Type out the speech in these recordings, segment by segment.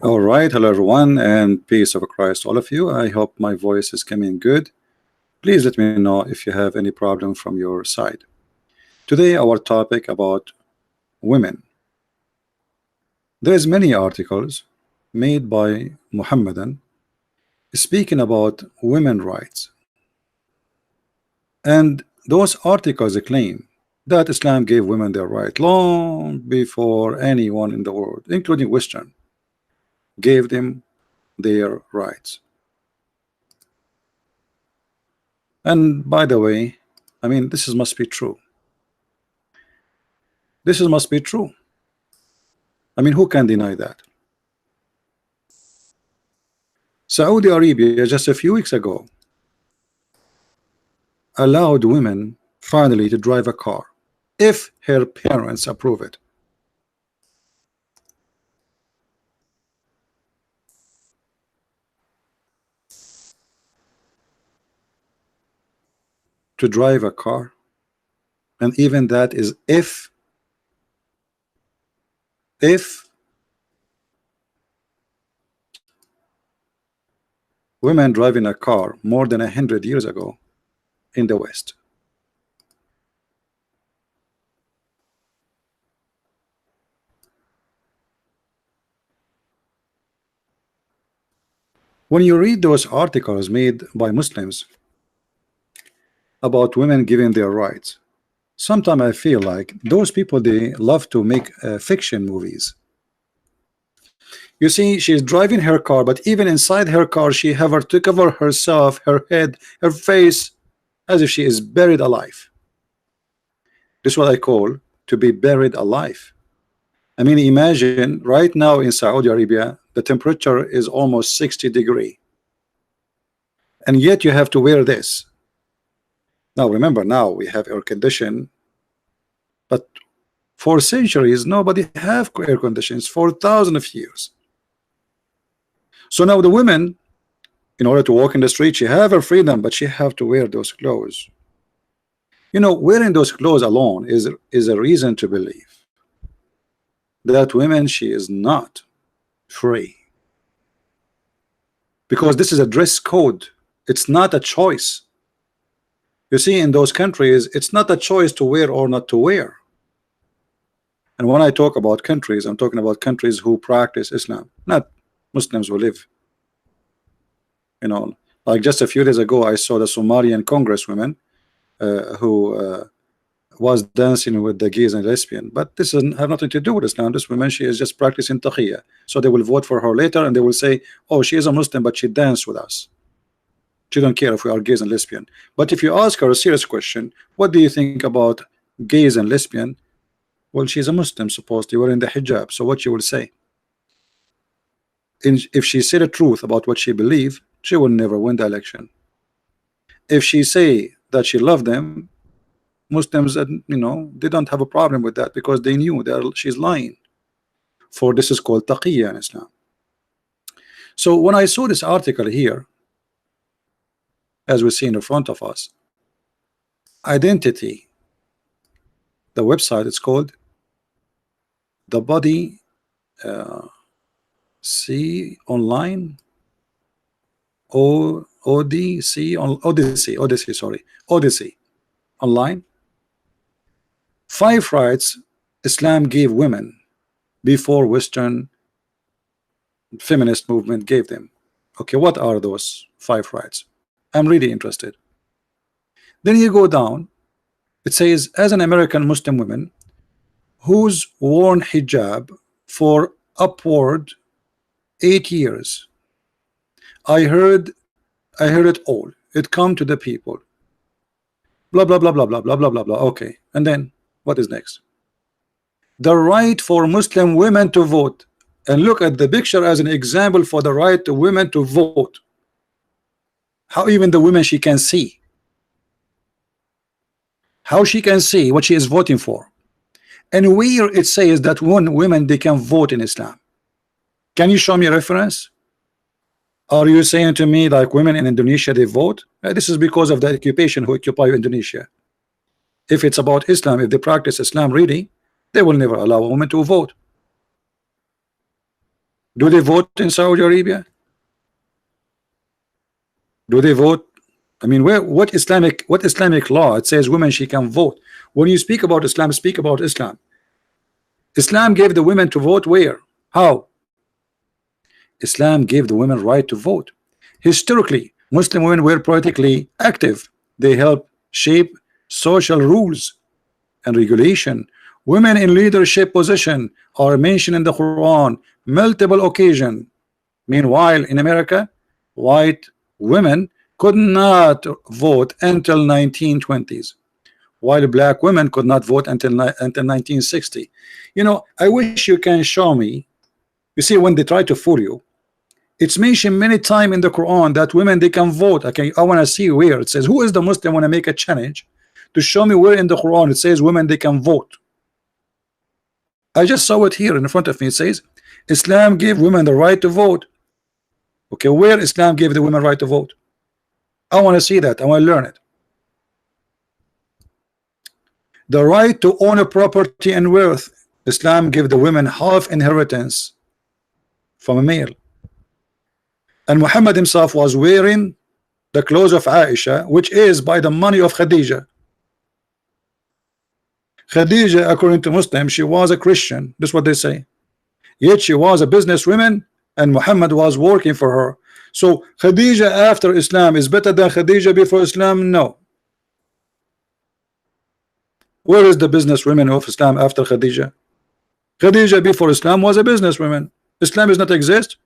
All right, hello everyone, and peace of Christ, all of you. I hope my voice is coming good. Please let me know if you have any problem from your side. Today, our topic about women. There's many articles made by Muhammadan speaking about women rights, and those articles claim that Islam gave women their right long before anyone in the world, including Western, gave them their rights. And by the way, I mean, this must be true. Must be true. I mean, who can deny that? Saudi Arabia just a few weeks ago allowed women finally to drive a car if her parents approve it. To drive a car, and even that is if women driving a car more than 100 years ago in the West. When you read those articles made by Muslims about women giving their rights, sometimes I feel like those people, they love to make fiction movies. You see, she's driving her car, but even inside her car, she have to cover herself, her head, her face, as if she is buried alive. This is what I call to be buried alive. I mean, imagine right now in Saudi Arabia, the temperature is almost 60 degrees, and yet you have to wear this. Now remember, now we have air condition, but for centuries nobody have air conditions for thousands of years. So now the women, in order to walk in the street, she have her freedom, but she have to wear those clothes. You know, wearing those clothes alone is a reason to believe that women, she is not free, because this is a dress code. It's not a choice. You see, in those countries, it's not a choice to wear or not to wear. And when I talk about countries, I'm talking about countries who practice Islam, not Muslims who live. You know, like just a few days ago, I saw the Somalian congresswoman who was dancing with the gays and lesbian. But this doesn't have nothing to do with Islam. This woman, she is just practicing taqiyya. So they will vote for her later, and they will say, oh, she is a Muslim, but she danced with us. She don't care if we are gays and lesbian. But if you ask her a serious question, what do you think about gays and lesbian? Well, she's a Muslim, supposedly wearing the hijab. So what she will say? If she said the truth about what she believed, she will never win the election. If she say that she loved them, Muslims, you know, they don't have a problem with that, because they knew that she's lying. For this is called taqiyya in Islam. So when I saw this article here, as we see in the front of us, Identity, the website, it's called the Body C Online, Odyssey, sorry, Odyssey Online. 5 rights Islam gave women before Western feminist movement gave them. Okay, what are those 5 rights? I'm really interested. Then you go down, it says, as an American Muslim woman who's worn hijab for upward 8 years, I heard it all. It come to the people. Blah blah blah blah blah blah blah blah blah. Okay, and then what is next? The right for Muslim women to vote. And look at the picture as an example for the right to women to vote. How even the women, she can see. How she can see what she is voting for. And where it says that women, they can vote in Islam. Can you show me a reference? Are you saying to me like women in Indonesia, they vote? This is because of the occupation who occupy Indonesia. If it's about Islam, if they practice Islam really, they will never allow a woman to vote. Do they vote in Saudi Arabia? Do they vote? I mean, where what Islamic law it says women she can vote? When you speak about Islam, speak about Islam. Islam gave the women to vote where? How? Islam gave the women right to vote. Historically, Muslim women were politically active. They helped shape social rules and regulation. Women in leadership position are mentioned in the Quran multiple occasions. Meanwhile, in America, white women could not vote until 1920s, while black women could not vote until 1960. You know, I wish you can show me. You see, when they try to fool you, it's mentioned many times in the Quran that women they can vote. Okay, I want to see where it says who is the Muslim want to make a challenge to show me where in the Quran it says women they can vote. I just saw it here in front of me. It says Islam gave women the right to vote. Okay, where Islam gave the women right to vote? I want to see that. I want to learn it. The right to own a property and wealth. Islam gave the women half inheritance from a male. And Muhammad himself was wearing the clothes of Aisha, which is by the money of Khadija. Khadija, according to Muslims, she was a Christian. That's what they say. Yet she was a businesswoman, and Muhammad was working for her. So Khadija after Islam is better than Khadija before Islam? No. Where is the businesswoman of Islam after Khadija? Khadija before Islam was a businesswoman. Islam does not exist.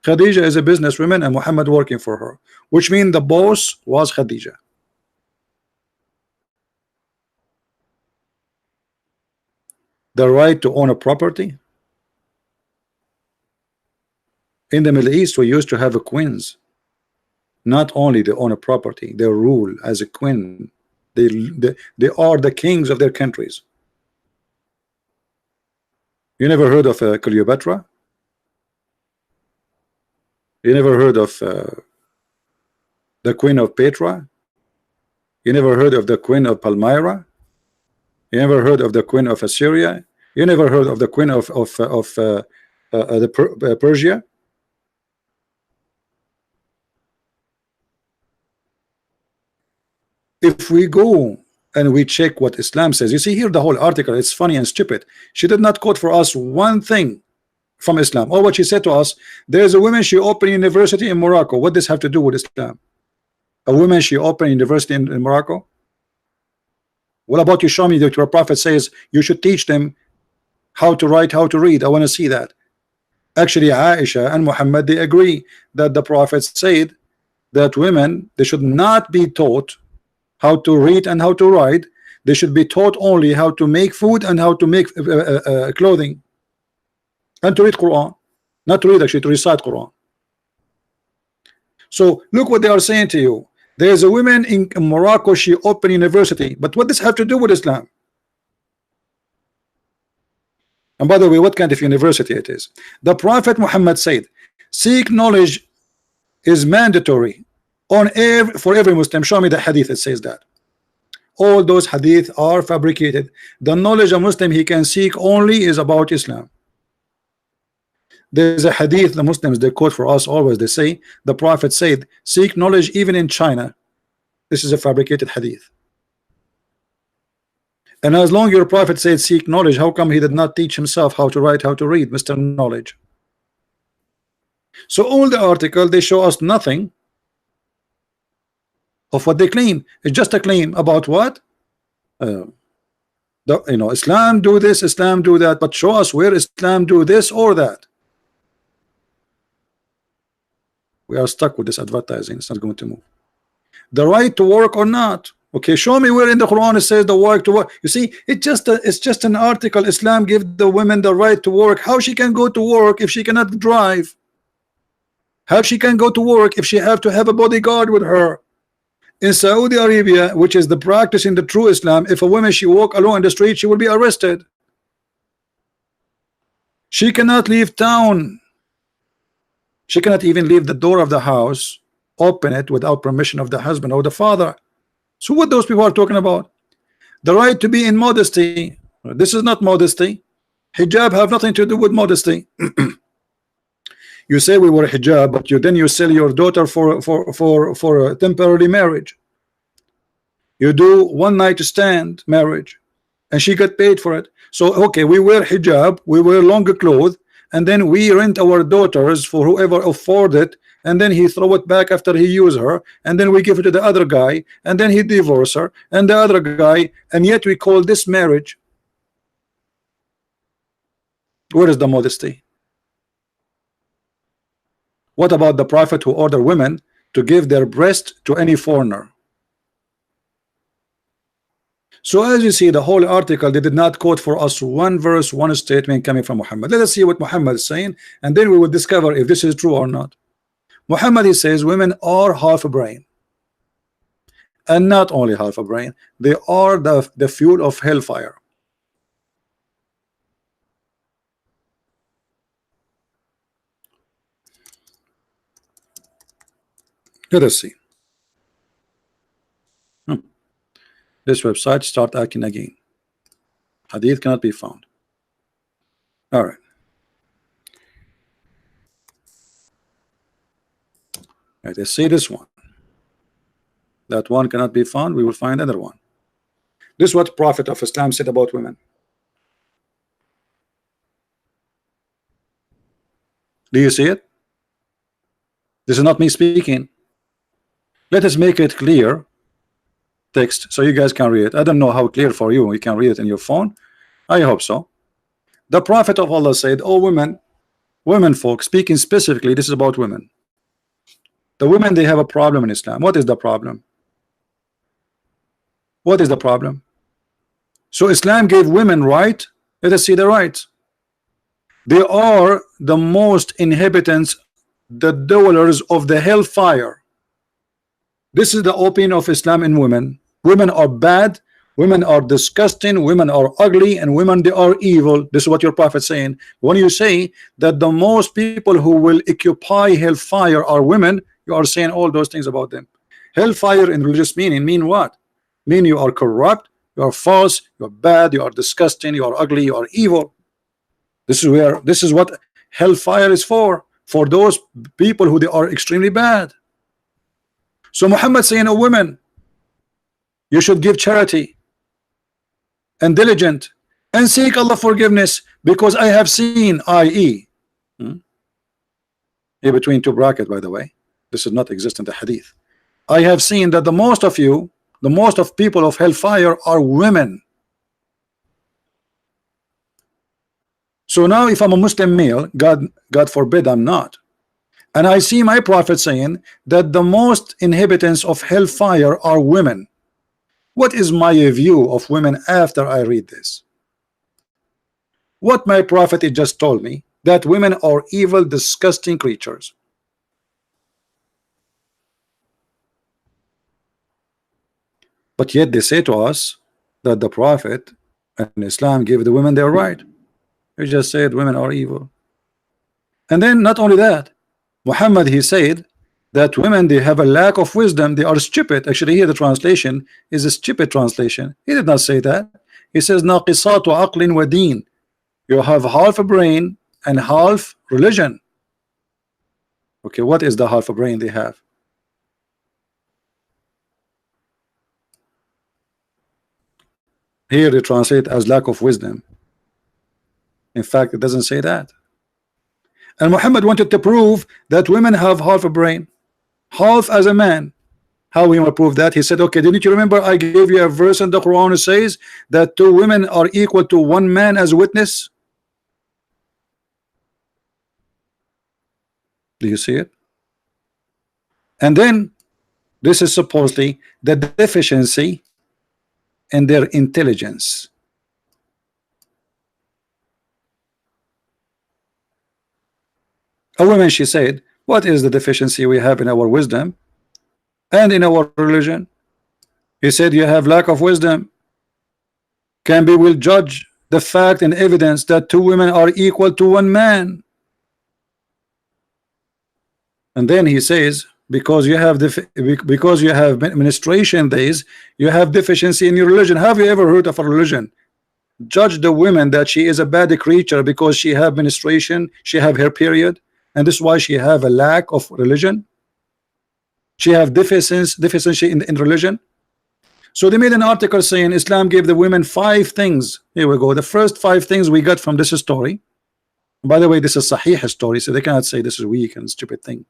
Khadija is a businesswoman and Muhammad working for her, which means the boss was Khadija. The right to own a property. In the Middle East, we used to have a queens. Not only they own a property, they rule as a queen. They are the kings of their countries. You never heard of Cleopatra? You never heard of the Queen of Petra? You never heard of the Queen of Palmyra? You never heard of the Queen of Assyria? You never heard of the Queen of Persia? If we go and we check what Islam says, you see here the whole article, it's funny and stupid. She did not quote for us one thing from Islam. Or what she said to us, there's a woman she opened university in Morocco. What does this have to do with Islam? A woman she opened university in Morocco? What about you show me that your prophet says you should teach them how to write, how to read? I want to see that. Actually, Aisha and Muhammad, they agree that the prophet said that women, they should not be taught how to read and how to write. They should be taught only how to make food and how to make clothing and to read Quran. Not to read, actually, to recite Quran. So look what they are saying to you. There's a woman in Morocco, she opened university, but what does have to do with Islam? And by the way, what kind of university it is? The Prophet Muhammad said, seek knowledge is mandatory for every Muslim. Show me the hadith that says that. All those hadith are fabricated. The knowledge a Muslim he can seek only is about Islam. There's a hadith the Muslims they quote for us always. They say the Prophet said, seek knowledge even in China. This is a fabricated hadith. And as long as your Prophet said seek knowledge, how come he did not teach himself how to write, how to read, Mr. Knowledge? So all the article they show us nothing of what they claim. It's just a claim about what? Islam do this, Islam do that, but show us where Islam do this or that. We are stuck with this advertising. It's not going to move. The right to work or not. Okay, show me where in the Quran it says the right to work. You see, it's just an article. Islam give the women the right to work. How she can go to work if she cannot drive? How she can go to work if she have to have a bodyguard with her? In Saudi Arabia, which is the practice in the true Islam, if a woman she walk alone in the street, she will be arrested. She cannot leave town. She cannot even leave the door of the house, open it without permission of the husband or the father. So what those people are talking about? The right to be in modesty. This is not modesty. Hijab have nothing to do with modesty. You say we wear hijab, but you sell your daughter for a temporary marriage. You do one night stand marriage, and she got paid for it. So okay, we wear hijab, we wear longer clothes, and then we rent our daughters for whoever afford it, and then he throw it back after he use her, and then we give it to the other guy, and then he divorce her, and the other guy, and yet we call this marriage. Where is the modesty? What about the prophet who ordered women to give their breast to any foreigner? So as you see, the whole article, they did not quote for us one verse, one statement coming from Muhammad. Let us see what Muhammad is saying, and then we will discover if this is true or not. Muhammad, he says women are half a brain, and not only half a brain, they are the fuel of hellfire. Let us see. This website start acting again. Hadith cannot be found. All right. Let us see this one. That one cannot be found. We will find another one. This is what Prophet of Islam said about women. Do you see it? This is not me speaking. Let us make it clear text so you guys can read it. I don't know how clear for you. You can read it in your phone. I hope so. The Prophet of Allah said, "Oh women folk," speaking specifically, this is about women. The women, they have a problem in Islam. What is the problem? What is the problem? So Islam gave women right. Let us see the rights. They are the most inhabitants, the dwellers of the hellfire. This is the opinion of Islam in women. Women are bad, women are disgusting, women are ugly, and women, they are evil. This is what your prophet is saying. When you say that the most people who will occupy hellfire are women, you are saying all those things about them. Hellfire in religious meaning mean what? Mean you are corrupt, you are false, you are bad, you are disgusting, you are ugly, you are evil. This is what hellfire is for those people who they are extremely bad. So Muhammad saying, "Oh women, you should give charity and diligent and seek Allah forgiveness, because I have seen, i.e. Here between two brackets, by the way, this does not exist in the hadith. I have seen that the most of you, the most of people of hellfire are women." So now if I'm a Muslim male, God forbid I'm not, and I see my prophet saying that the most inhabitants of hellfire are women, what is my view of women after I read this? What my prophet had just told me, that women are evil, disgusting creatures. But yet they say to us that the prophet and Islam gave the women their right. He just said women are evil. And then not only that, Muhammad, he said that women, they have a lack of wisdom, they are stupid. Actually here the translation is a stupid translation. He did not say that. He says naqisatu aqlin wa deen. You have half a brain and half religion. Okay, what is the half a brain they have? Here they translate as lack of wisdom. In fact, it doesn't say that. And Muhammad wanted to prove that women have half a brain, half as a man. How we will prove that? He said, okay, didn't you remember I gave you a verse in the Quran that says that 2 women are equal to 1 man as witness? Do you see it? And then this is supposedly the deficiency in their intelligence. A woman, she said, what is the deficiency we have in our wisdom and in our religion? He said, you have lack of wisdom. Will judge the fact and evidence that 2 women are equal to 1 man. And then he says, because you have menstruation days, you have deficiency in your religion. Have you ever heard of a religion judge the woman that she is a bad creature because she have menstruation, she have her period, and this is why she have a lack of religion. She have deficiency in religion. So they made an article saying Islam gave the women 5 things. Here we go. The first 5 things we got from this story. By the way, this is Sahih story, so they cannot say this is weak and stupid thing.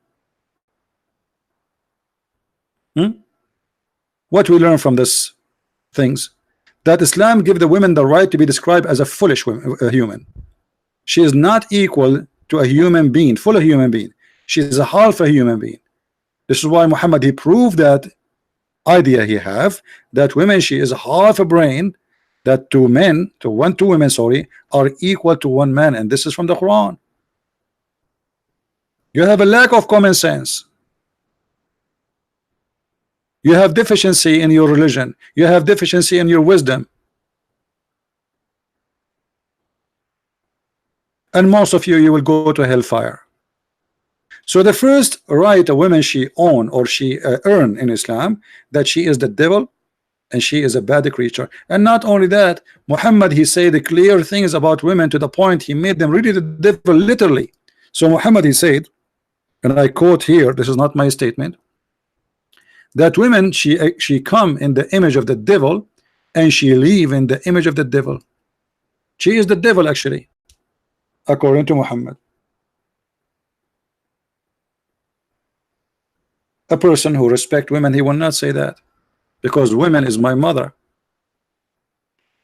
What we learn from this things? That Islam give the women the right to be described as a foolish human. She is not equal to a human being, full human being. She is a half a human being. This is why Muhammad, he proved that idea he have, that women, she is half a brain, that two women, sorry, are equal to one man, and this is from the Quran. You have a lack of common sense. You have deficiency in your religion. You have deficiency in your wisdom. And most of you will go to hellfire. So the first right a woman she own or she earn in Islam, that she is the devil and she is a bad creature. And not only that, Muhammad, he said the clear things about women to the point he made them really the devil literally. So Muhammad, he said, and I quote here, this is not my statement, that women she come in the image of the devil and she live in the image of the devil. She is the devil actually, according to Muhammad. A person who respect women, he will not say that, because women is my mother.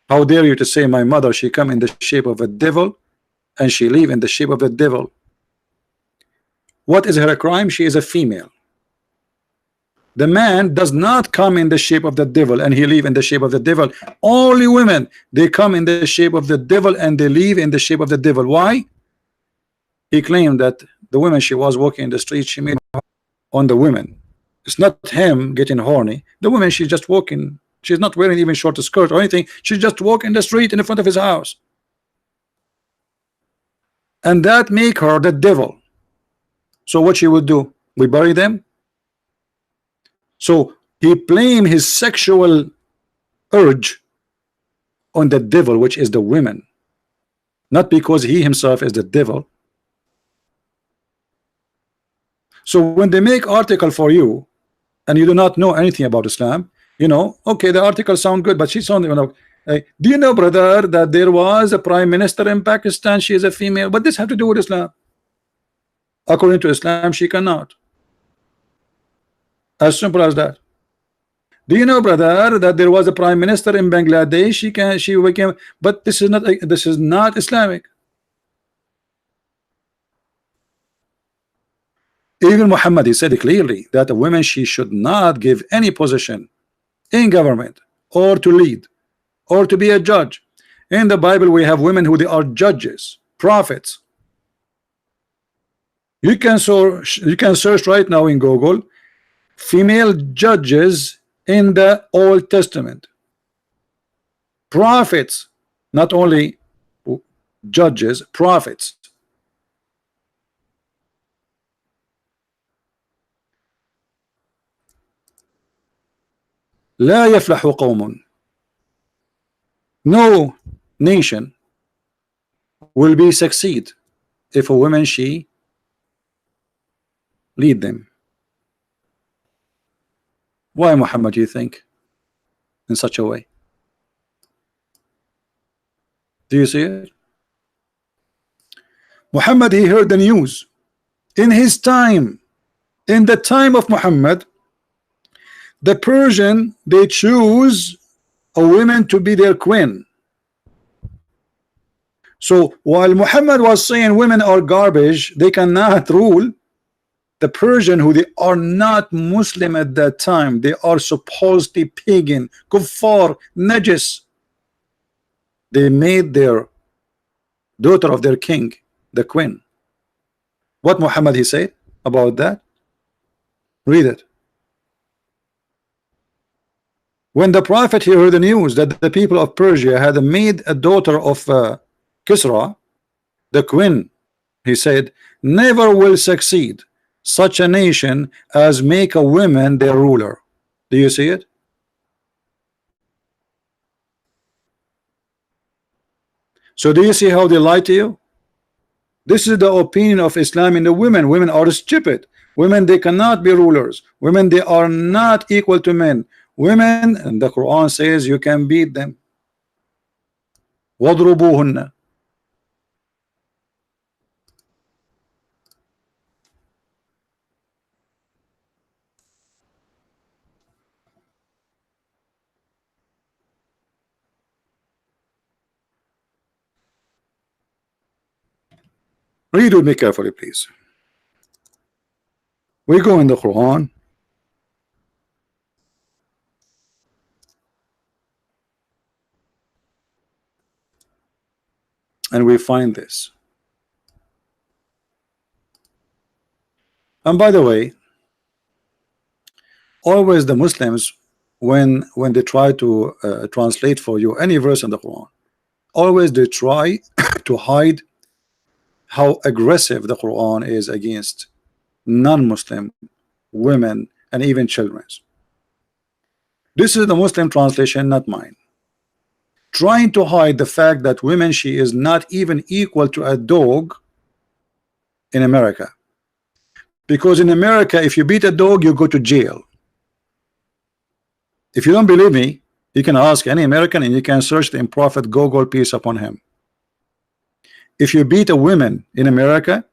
How dare you to say my mother, she come in the shape of a devil and she live in the shape of the devil? What is her crime? She is a female. The man does not come in the shape of the devil and he live in the shape of the devil. Only women, they come in the shape of the devil and they live in the shape of the devil. Why? He claimed that the woman she was walking in the street, she made on the women. It's not him getting horny. The woman, she's just walking. She's not wearing even short skirt or anything. She's just walking the street in front of his house. And that make her the devil. So what she would do? We bury them? So he blame his sexual urge on the devil, which is the women. Not because he himself is the devil. So when they make article for you and you do not know anything about Islam, you know, okay, the article sound good, but she sound, you know, do you know, brother, that there was a prime minister in Pakistan, she is a female, but this have to do with Islam? According to Islam, she cannot. As simple as that. Do you know, brother, that there was a prime minister in Bangladesh, she became, but this is not Islamic. Even Muhammad, he said clearly that a woman, she should not give any position in government or to lead or to be a judge. In the Bible, we have women who they are judges, prophets. You can search right now in Google female judges in the Old Testament. Prophets, not only judges, prophets. لا يفلح قوم. No nation will be succeed if a woman she lead them. Why, Muhammad, do you think in such a way? Do you see it? Muhammad, he heard the news in his time. In the time of Muhammad, the Persian, they choose a woman to be their queen. So while Muhammad was saying women are garbage, they cannot rule, the Persian, who they are not Muslim at that time, they are supposedly pagan, kuffar, najis, they made their daughter of their king the queen. What Muhammad he said about that? Read it. When the prophet heard the news that the people of Persia had made a daughter of Kisra the queen, he said, never will succeed such a nation as make a woman their ruler. Do you see it? So do you see how they lie to you? This is the opinion of Islam in the women. Women are stupid. Women, they cannot be rulers. Women, they are not equal to men. Women, and the Quran says you can beat them. وَاضْرُبُوهُنَّ. Read with me carefully, please. We go in the Quran and we find this. And by the way, always the Muslims, when they try to translate for you any verse in the Quran, always they try to hide how aggressive the Quran is against non-Muslim women and even children. This is the Muslim translation, not mine. Trying to hide the fact that women, she is not even equal to a dog in America. Because in America, if you beat a dog, you go to jail. If you don't believe me, you can ask any American and you can search the Prophet Google, peace upon him. If you beat a woman in America,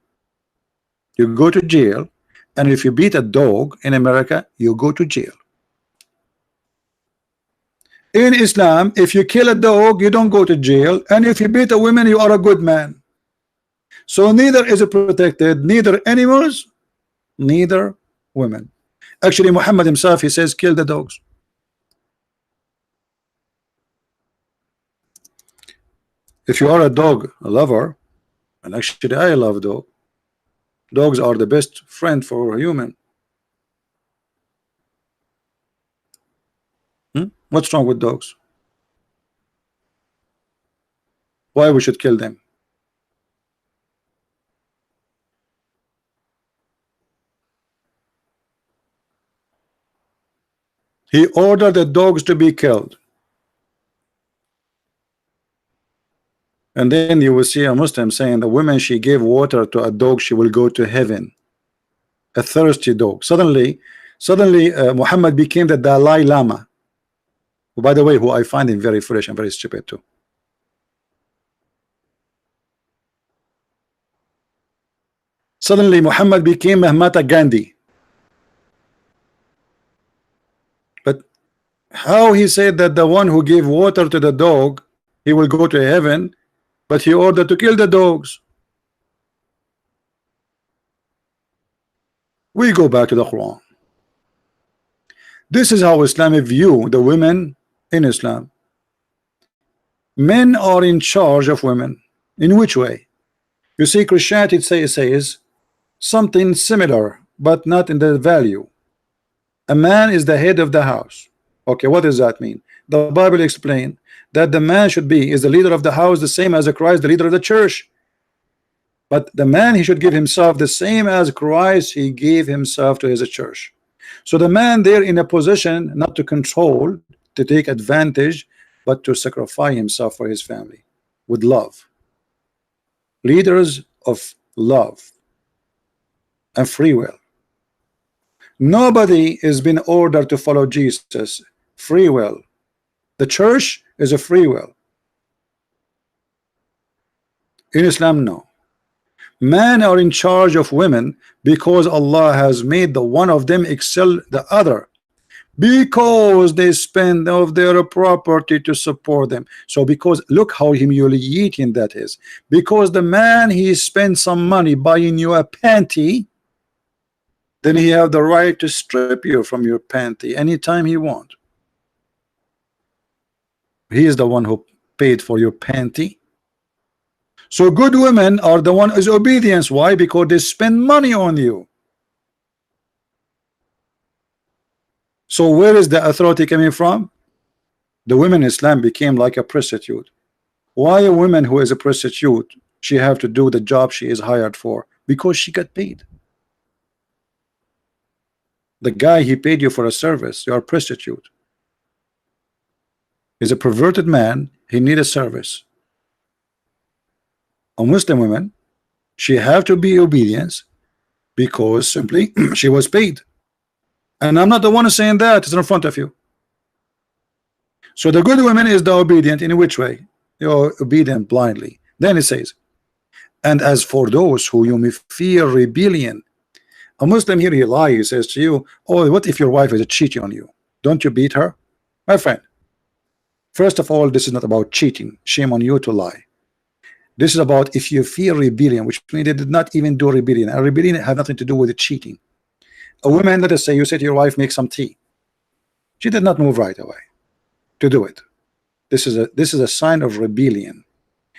you go to jail. And if you beat a dog in America, you go to jail. In Islam, if you kill a dog, you don't go to jail. And if you beat a woman, you are a good man. So neither is it protected, neither animals, neither women. Actually, Muhammad himself, he says, kill the dogs. If you are a dog lover, and actually I love dog, dogs are the best friend for a human. What's wrong with dogs? Why we should kill them? He ordered the dogs to be killed. And then you will see a Muslim saying the woman she gave water to a dog, she will go to heaven. A thirsty dog. Suddenly Muhammad became the Dalai Lama. Who, by the way, who I find him very foolish and very stupid too. Suddenly Muhammad became Mahatma Gandhi. But how he said that the one who gave water to the dog, he will go to heaven, but he ordered to kill the dogs. We go back to the Quran. This is how Islam view the women in Islam. Men are in charge of women. In which way? You see, Christianity says something similar, but not in the value. A man is the head of the house. Okay, what does that mean? The Bible explains that the man should be is the leader of the house, the same as Christ, the leader of the church. But the man, he should give himself the same as Christ, he gave himself to his church. So the man there in a position not to control, to take advantage, but to sacrifice himself for his family with love. Leaders of love and free will. Nobody is being ordered to follow Jesus. Free will. The church is a free will. In Islam, no. Men are in charge of women because Allah has made the one of them excel the other, because they spend of their property to support them. So because look how humiliating that is. Because the man, he spends some money buying you a panty, then he have the right to strip you from your panty anytime he want. He is the one who paid for your panty. So good women are the one is obedience. Why? Because they spend money on you. So where is the authority coming from? The women in Islam became like a prostitute. Why a woman who is a prostitute, she have to do the job she is hired for? Because she got paid. The guy, he paid you for a service. You are a prostitute. He's a perverted man. He need a service. A Muslim woman, She have to be obedience because simply she was paid. And I'm not the one saying that, it's in front of you. So the good woman is the obedient. In which way? You're obedient blindly. Then it says, and as for those who you may fear rebellion, a Muslim here, he lies, he says to you, oh, what if your wife is cheating on you? Don't you beat her? My friend, first of all, this is not about cheating. Shame on you to lie. This is about if you fear rebellion, which means they did not even do rebellion. And rebellion had nothing to do with cheating. A woman, let us say, you say to your wife, make some tea. She did not move right away to do it. This is a sign of rebellion.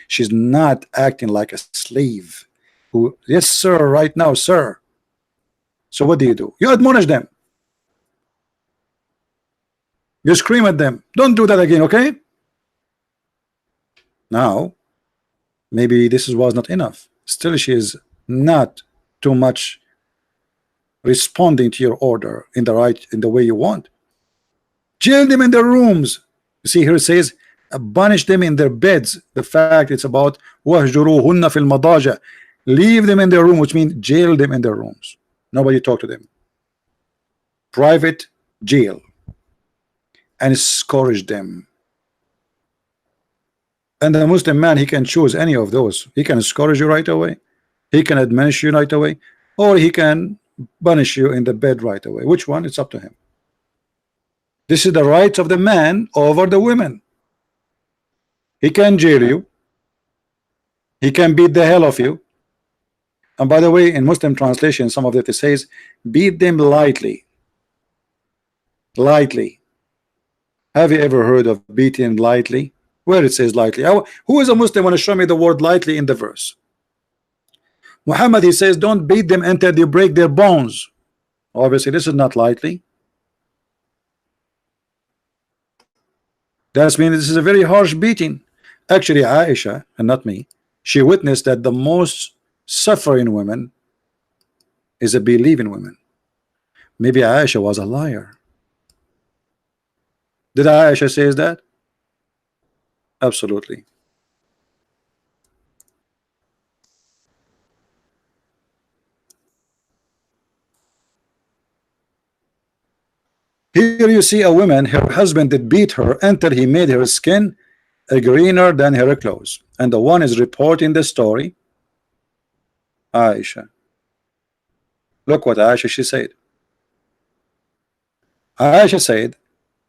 She's not acting like a slave who, yes sir, right now sir. So what do? You admonish them. You scream at them. Don't do that again, okay? Now, maybe this was not enough. Still, she is not too much responding to your order in the way you want. Jail them in their rooms. You see here it says, punish them in their beds. The fact it's about wahjuruhunna fil madaja. Leave them in their room, which means jail them in their rooms. Nobody talk to them. Private jail. And scourge them. And the Muslim man, he can choose any of those. He can scourge you right away, he can admonish you right away, or he can punish you in the bed right away. Which one? It's up to him. This is the rights of the man over the women. He can jail you, he can beat the hell of you. And by the way, in Muslim translation, some of it says beat them lightly. Lightly. Have you ever heard of beating lightly? Where it says lightly? Who is a Muslim want to show me the word lightly in the verse? Muhammad, he says don't beat them until they break their bones. Obviously this is not lightly. That means this is a very harsh beating. Actually Aisha, and not me, she witnessed that the most suffering women is a believing woman. Maybe Aisha was a liar. Did Aisha says that? Absolutely. Here you see a woman, her husband did beat her until he made her skin greener than her clothes. And the one is reporting the story, Aisha. Look what Aisha she said. Aisha said,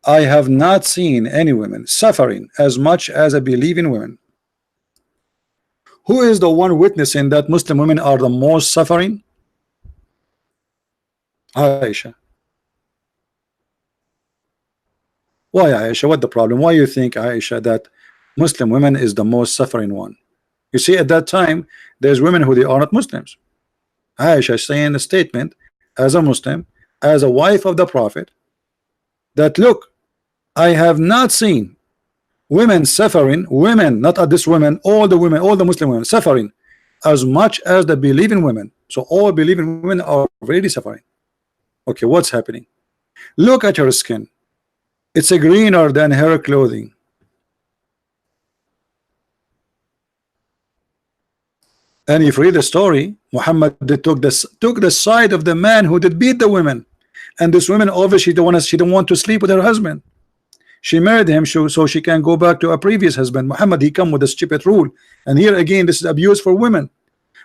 I have not seen any women suffering as much as a believing women. Who is the one witnessing that Muslim women are the most suffering? Aisha. Why Aisha? What the problem? Why you think Aisha that Muslim women is the most suffering one? You see, at that time there's women who they are not Muslims. Aisha saying a statement as a Muslim, as a wife of the Prophet, that look, I have not seen women suffering, women, not at this women, all the women, all the Muslim women suffering as much as the believing women. So all believing women are really suffering. Okay, what's happening? Look at her skin. It's a greener than her clothing. And if you read the story, Muhammad took the side of the man who did beat the women. And this woman obviously she don't want to sleep with her husband. She married him so she can go back to a previous husband. Muhammad, he come with a stupid rule. And here again, this is abuse for women.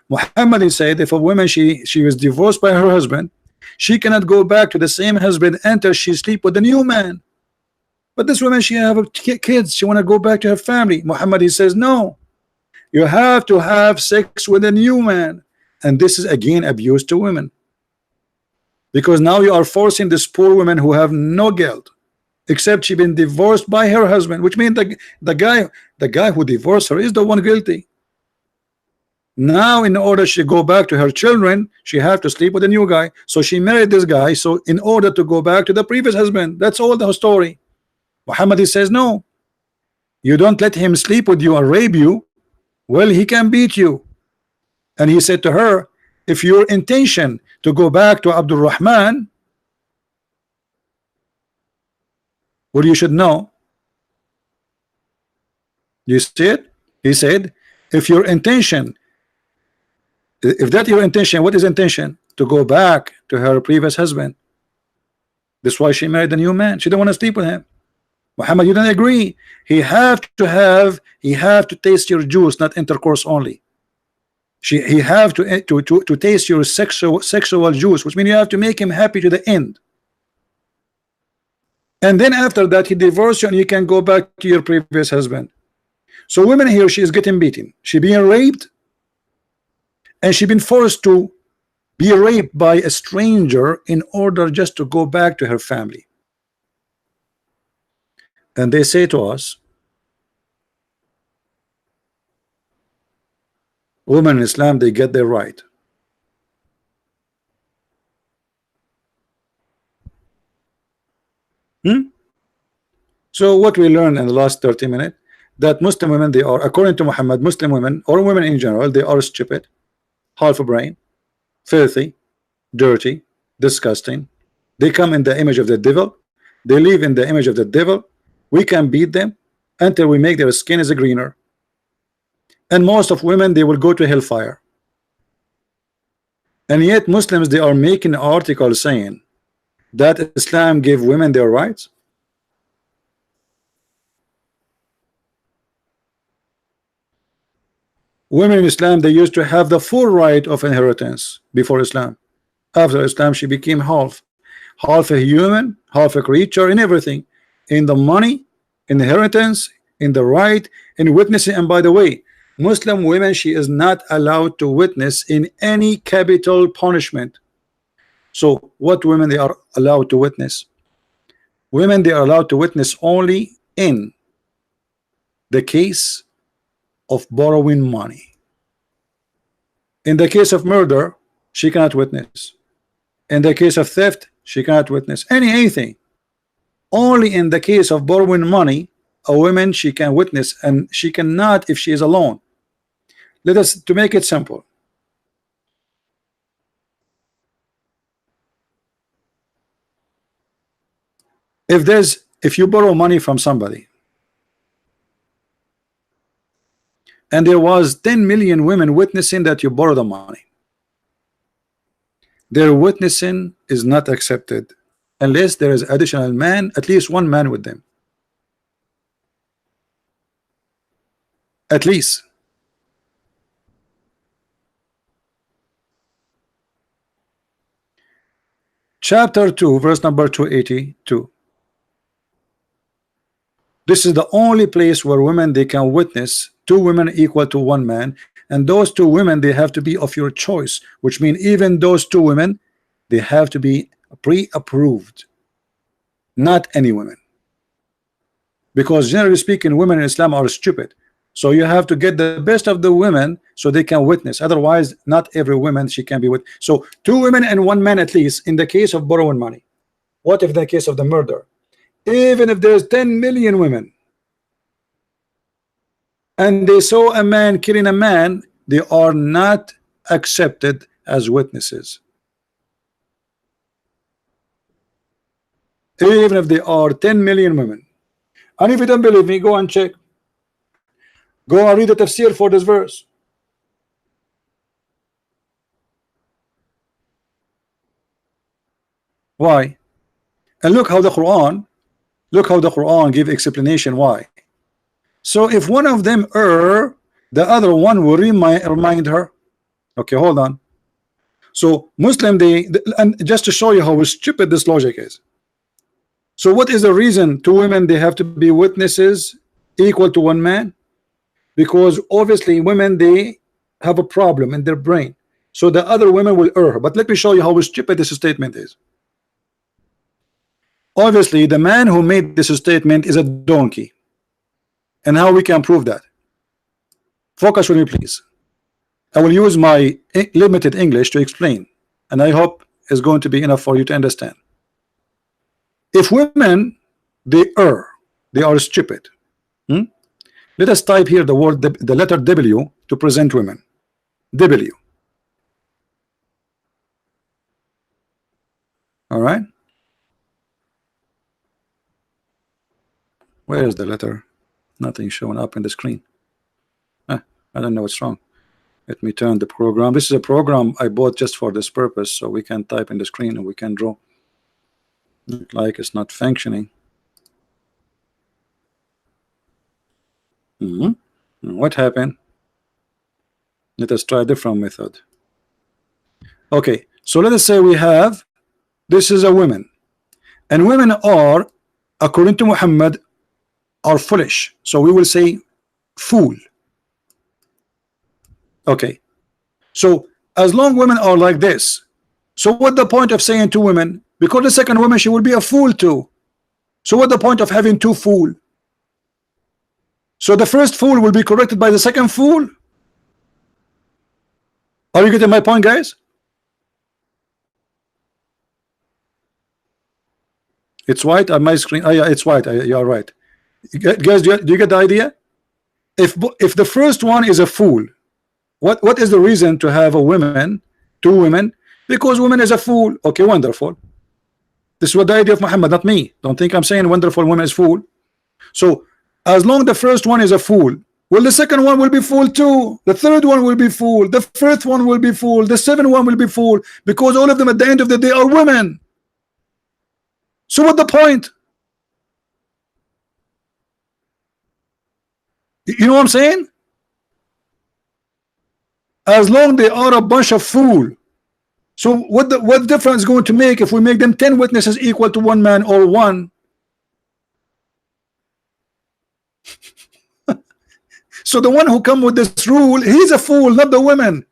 Muhammad, he said, if a woman she was divorced by her husband, she cannot go back to the same husband until she sleep with a new man. But this woman, she have kids, she want to go back to her family. Muhammad, he says no, you have to have sex with a new man. And this is again abuse to women, because now you are forcing this poor woman who have no guilt except she been divorced by her husband, which means the guy who divorced her is the one guilty. Now in order she go back to her children, she have to sleep with a new guy. So she married this guy so in order to go back to the previous husband. That's all the story. Muhammad, he says no, you don't let him sleep with you or rape you, well, he can beat you. And he said to her, if your intention to go back to Abdul Rahman, well, you should know. You see it? He said, if your intention If that your intention, what is intention? To go back to her previous husband. That's why she married a new man. She didn't want to sleep with him. Muhammad, you didn't agree. He have to taste your juice, not intercourse only. He have to taste your sexual juice, which means you have to make him happy to the end. And then after that, he divorced you, and you can go back to your previous husband. So women here, she is getting beaten. She being raped, and she been forced to be raped by a stranger in order just to go back to her family. And they say to us, women in Islam, they get their right. So what we learned in the last 30 minutes, that Muslim women, they are, according to Muhammad, Muslim women or women in general, they are stupid, half a brain, filthy, dirty, disgusting. They come in the image of the devil. They live in the image of the devil. We can beat them until we make their skin is greener. And most of women, they will go to hellfire. And yet Muslims, they are making articles saying that Islam gave women their rights. Women in Islam, they used to have the full right of inheritance before Islam. After Islam, she became half a human, half a creature, in everything, in the money, inheritance, in the right, in witnessing. And by the way, Muslim women, she is not allowed to witness in any capital punishment. So what women they are allowed to witness? Women, they are allowed to witness only in the case of borrowing money. In the case of murder, she cannot witness. In the case of theft, she cannot witness anything. Only in the case of borrowing money, a woman, she can witness, and she cannot if she is alone. Let us, to make it simple, if you borrow money from somebody and there was 10 million women witnessing that you borrow the money, their witnessing is not accepted unless there is additional man, at least one man with them, at least. Chapter 2, verse number 282. This is the only place where women, they can witness two women equal to one man, and those two women, they have to be of your choice, which means even those two women, they have to be pre-approved, not any women, because generally speaking, women in Islam are stupid. So you have to get the best of the women so they can witness. Otherwise, not every woman she can be with. So two women and one man at least in the case of borrowing money. What if the case of the murder? Even if there's 10 million women and they saw a man killing a man, they are not accepted as witnesses. Even if they are 10 million women. And if you don't believe me, go and check. Go and read the tafsir for this verse. Why? And look how the Quran give explanation why. So if one of them err, the other one will remind her. Okay, hold on. So Muslim, and just to show you how stupid this logic is. So what is the reason two women, they have to be witnesses equal to one man? Because obviously women, they have a problem in their brain, so the other women will err. But let me show you how stupid this statement is. Obviously the man who made this statement is a donkey, and how we can prove that? Focus with me, please. I will use my limited English to explain, and I hope it's going to be enough for you to understand. If women, they err, they are stupid. Let us type here the word, the letter W, to present women. W. All right. Where is the letter? Nothing showing up in the screen. I don't know what's wrong. Let me turn the program. This is a program I bought just for this purpose, so we can type in the screen and we can draw. Look like it's not functioning. What happened? Let us try a different method. Okay, so let us say we have, this is a woman, and women are, according to Muhammad, are foolish. So we will say fool. Okay, so as long women are like this, so what the point of saying two women? Because the second woman, she will be a fool too. So what the point of having two fool? So the first fool will be corrected by the second fool. Are you getting my point, guys? It's white on my screen. Oh yeah, it's white. You are right. Guys, do you get the idea? If the first one is a fool, what is the reason to have a woman, two women? Because woman is a fool. Okay, wonderful. This is what the idea of Muhammad, not me. Don't think I'm saying wonderful woman is fool. So as long the first one is a fool, well, the second one will be fool too. The third one will be fool. The fourth one will be fool. The seventh one will be fool, because all of them at the end of the day are women. So what the point? You know what I'm saying? As long they are a bunch of fool. So what difference is going to make if we make them 10 witnesses equal to one man or one? So the one who come with this rule, he's a fool, not the women.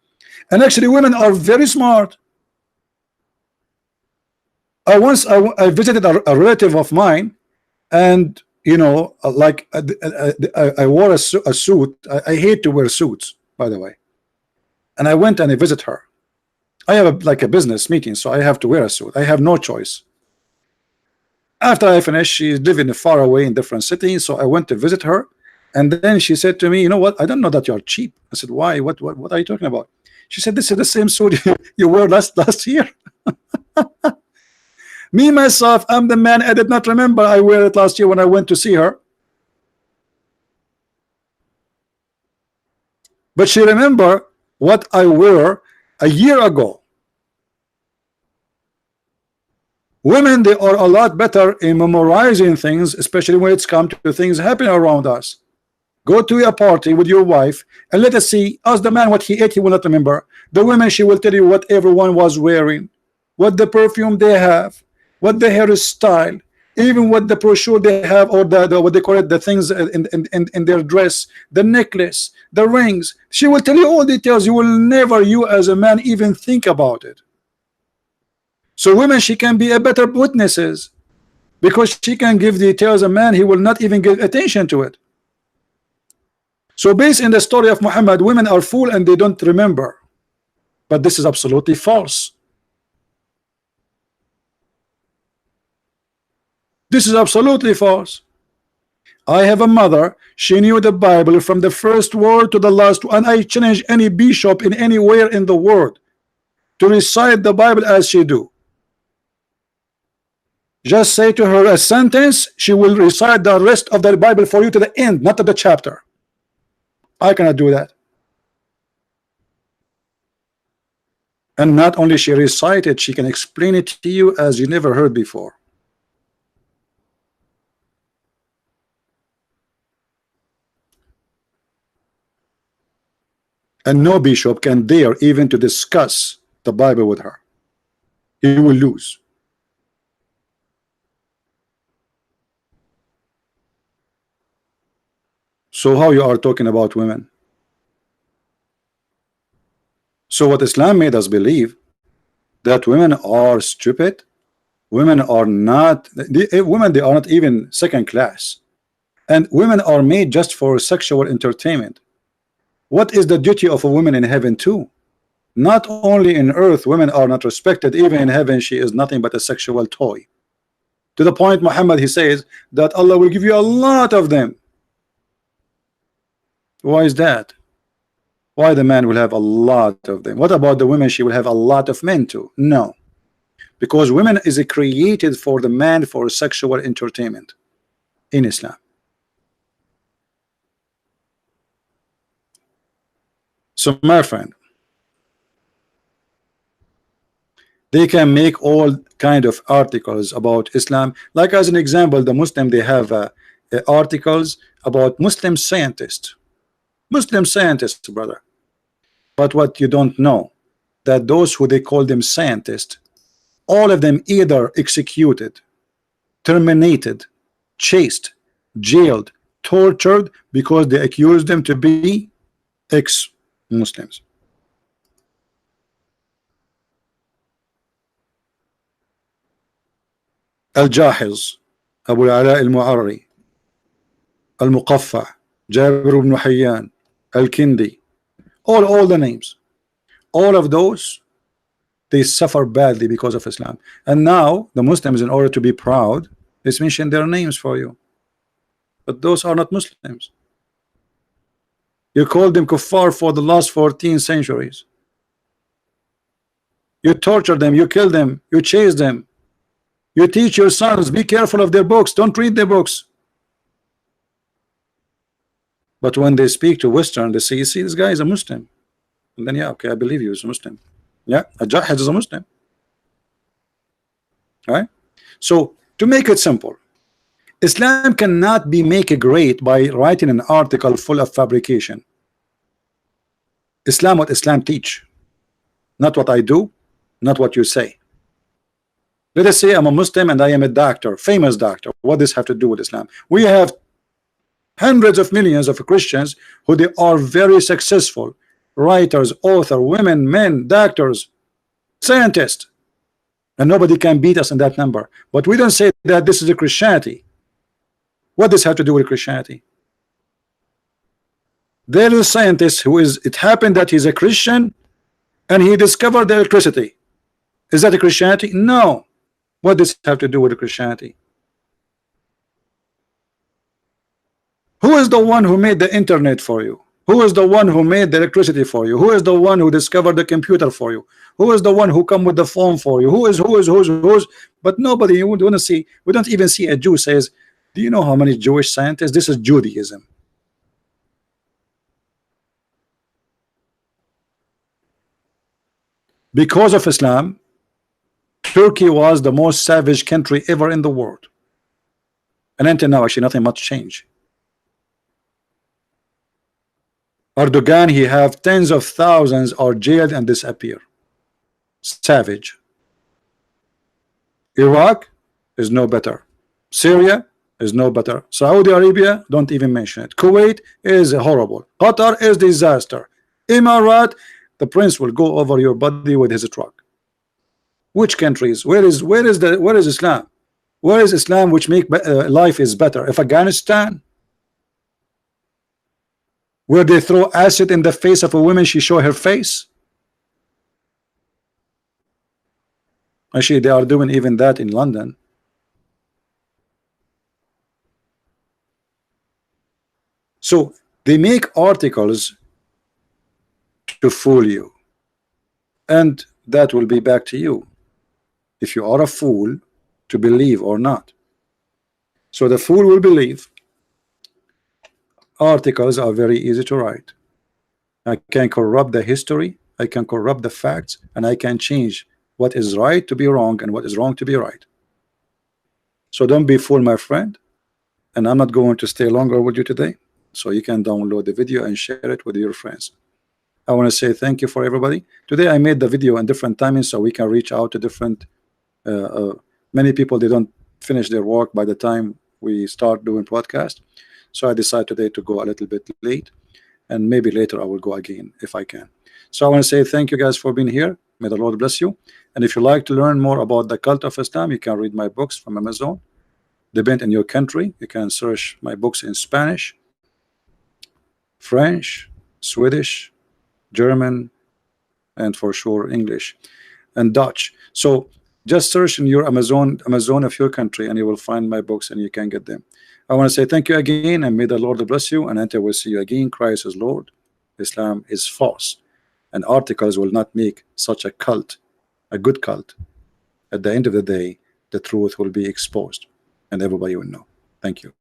And actually women are very smart. I visited a relative of mine, and you know, like I wore a suit. I hate to wear suits, by the way. And I went and I visit her. I have like a business meeting, so I have to wear a suit. I have no choice. After I finished, she's living far away in different cities, so I went to visit her. And then she said to me, you know what, I don't know that you're cheap. I said, why? What are you talking about? She said, this is the same suit you wore last year. Me myself, I'm the man. I did not remember I wear it last year when I went to see her. But she remember what I wore a year ago. Women, they are a lot better in memorizing things, especially when it's come to things happening around us. Go to a party with your wife and let us see. Ask the man what he ate, he will not remember. The women, she will tell you what everyone was wearing, what the perfume they have, what the hairstyle, even what the brochure they have, or the what they call it, the things in their dress, the necklace, the rings. She will tell you all details. You will never, you as a man, even think about it. So women, she can be a better witnesses, because she can give details. A man, he will not even give attention to it. So based in the story of Muhammad, women are fool and they don't remember. But this is absolutely false. This is absolutely false. I have a mother, she knew the Bible from the first word to the last, and I challenge any bishop in anywhere in the world to recite the Bible as she do. Just say to her a sentence, she will recite the rest of the Bible for you to the end, not to the chapter. I cannot do that. And not only she recite it, she can explain it to you as you never heard before. And no bishop can dare even to discuss the Bible with her. He will lose. So how you are talking about women? So what Islam made us believe, that women are stupid, women are not, women, they are not even second class, and women are made just for sexual entertainment. What is the duty of a woman in heaven too? Not only in earth women are not respected, even in heaven she is nothing but a sexual toy. To the point Muhammad, he says that Allah will give you a lot of them. Why is that? Why the man will have a lot of them? What about the women? She will have a lot of men too? No, because women is created for the man for sexual entertainment in Islam. So my friend, they can make all kind of articles about Islam. Like as an example, the Muslim, they have articles about Muslim scientists, brother. But what you don't know, that those who they call them scientists, all of them either executed, terminated, chased, jailed, tortured because they accused them to be ex-Muslims. الجاحظ أبو العلاء المعري المقفع جابر بن حيان الكندي, all the names, all of those, they suffer badly because of Islam. And now the Muslims, in order to be proud, is mention their names for you, but those are not Muslims. You called them kuffar for the last 14 centuries. You torture them, you kill them, you chase them. You teach your sons, be careful of their books, don't read their books. But when they speak to Western, they say, you see, this guy is a Muslim. And then, yeah, okay, I believe you, he's a Muslim. Yeah, a Jahid is a Muslim. All right? So, to make it simple, Islam cannot be made great by writing an article full of fabrication. Islam, what Islam teach, not what I do, not what you say. Let us say I'm a Muslim and I am a doctor, famous doctor. What does this have to do with Islam? We have hundreds of millions of Christians who they are very successful writers, author, women, men, doctors, scientists, and nobody can beat us in that number. But we don't say that this is a Christianity. What does this have to do with Christianity? There is a scientist who is, it happened that he's a Christian and he discovered the electricity. Is that a Christianity? No. What does it have to do with Christianity? Who is the one who made the internet for you? Who is the one who made the electricity for you? Who is the one who discovered the computer for you? Who is the one who come with the phone for you? Who's? But nobody, you wouldn't see, we don't even see a Jew says, do you know how many Jewish scientists? This is Judaism. Because of Islam, Turkey was the most savage country ever in the world. And until now, actually, nothing much changed. Erdogan, he have tens of thousands are jailed and disappear. Savage. Iraq is no better. Syria is no better. Saudi Arabia, don't even mention it. Kuwait is horrible. Qatar is disaster. Emirat, the prince will go over your body with his truck. Which countries? Where is Islam? Where is Islam which make life is better? If Afghanistan, where they throw acid in the face of a woman, she show her face. Actually, they are doing even that in London. So they make articles to fool you, and that will be back to you if you are a fool to believe or not. So the fool will believe. Articles are very easy to write. I can corrupt the history, I can corrupt the facts, and I can change what is right to be wrong and what is wrong to be right. So don't be fooled, my friend. And I'm not going to stay longer with you today, so you can download the video and share it with your friends. I want to say thank you for everybody. Today I made the video in different timings so we can reach out to different many people. They don't finish their work by the time we start doing podcast. So I decided today to go a little bit late, and maybe later I will go again if I can. So I want to say thank you guys for being here. May the Lord bless you. And if you like to learn more about the cult of Islam, you can read my books from Amazon. Depend in your country, you can search my books in Spanish, French, Swedish, German, and for sure English and Dutch. So just search in your Amazon of your country and you will find my books and you can get them. I want to say thank you again, and may the Lord bless you, and until we see you again, Christ is Lord, Islam is false, and articles will not make such a cult a good cult. At the end of the day, the truth will be exposed and everybody will know. Thank you.